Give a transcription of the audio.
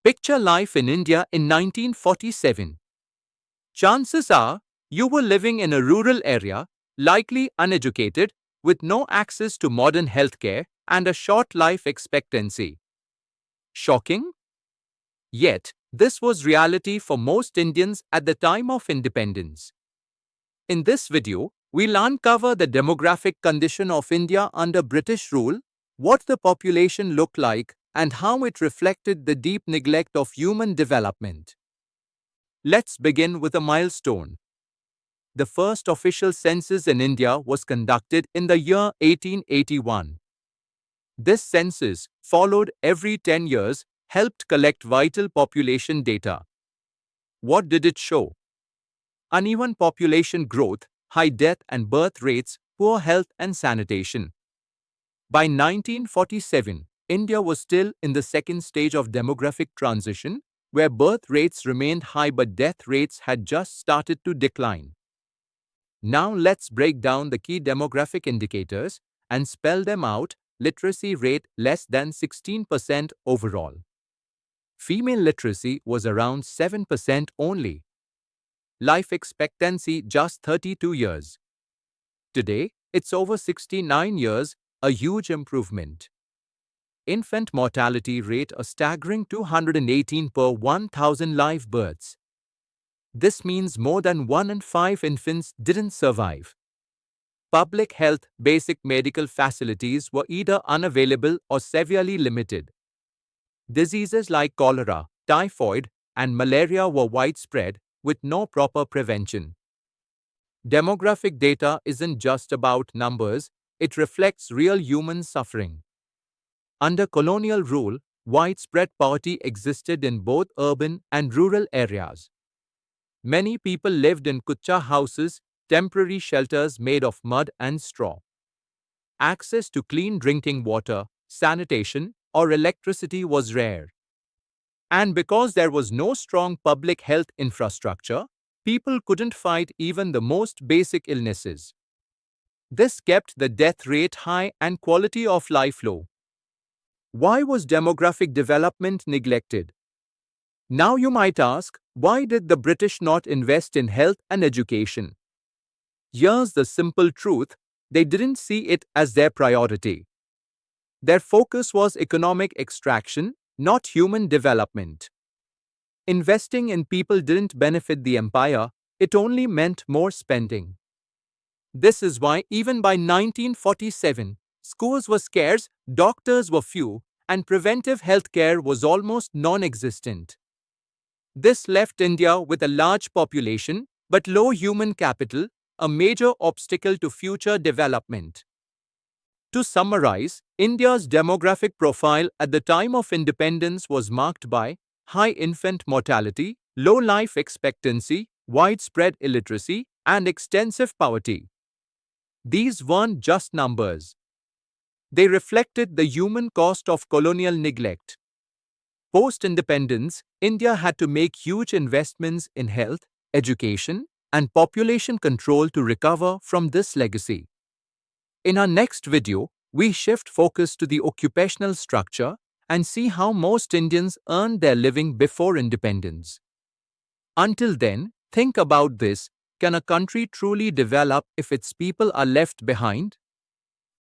Picture life in India in 1947. Chances are you were living in a rural area, likely uneducated, with no access to modern healthcare and a short life expectancy. Shocking? Yet, this was reality for most Indians at the time of independence. In this video, we'll uncover the demographic condition of India under British rule, what the population looked like, and how it reflected the deep neglect of human development. Let's begin with a milestone. The first official census in India was conducted in the year 1881. This census, followed every 10 years, helped collect vital population data. What did it show? Uneven population growth, high death and birth rates, poor health and sanitation. By 1947, India was still in the second stage of demographic transition, where birth rates remained high but death rates had just started to decline. Now let's break down the key demographic indicators and spell them out. Literacy rate less than 16% overall. Female literacy was around 7% only. Life expectancy just 32 years. Today, it's over 69 years, a huge improvement. Infant mortality rate a staggering 218 per 1,000 live births. This means more than 1 in 5 infants didn't survive. Public health, basic medical facilities were either unavailable or severely limited. Diseases like cholera, typhoid, and malaria were widespread, with no proper prevention. Demographic data isn't just about numbers, it reflects real human suffering. Under colonial rule, widespread poverty existed in both urban and rural areas. Many people lived in kucha houses, temporary shelters made of mud and straw. Access to clean drinking water, sanitation, or electricity was rare. And because there was no strong public health infrastructure, people couldn't fight even the most basic illnesses. This kept the death rate high and quality of life low. Why was demographic development neglected? Now you might ask, why did the British not invest in health and education? Here's the simple truth, they didn't see it as their priority. Their focus was economic extraction, not human development. Investing in people didn't benefit the empire, it only meant more spending. This is why even by 1947, schools were scarce, doctors were few, and preventive health care was almost non-existent. This left India with a large population but low human capital, a major obstacle to future development. To summarize, India's demographic profile at the time of independence was marked by high infant mortality, low life expectancy, widespread illiteracy, and extensive poverty. These weren't just numbers. They reflected the human cost of colonial neglect. Post-independence, India had to make huge investments in health, education, and population control to recover from this legacy. In our next video, we shift focus to the occupational structure and see how most Indians earned their living before independence. Until then, think about this: can a country truly develop if its people are left behind?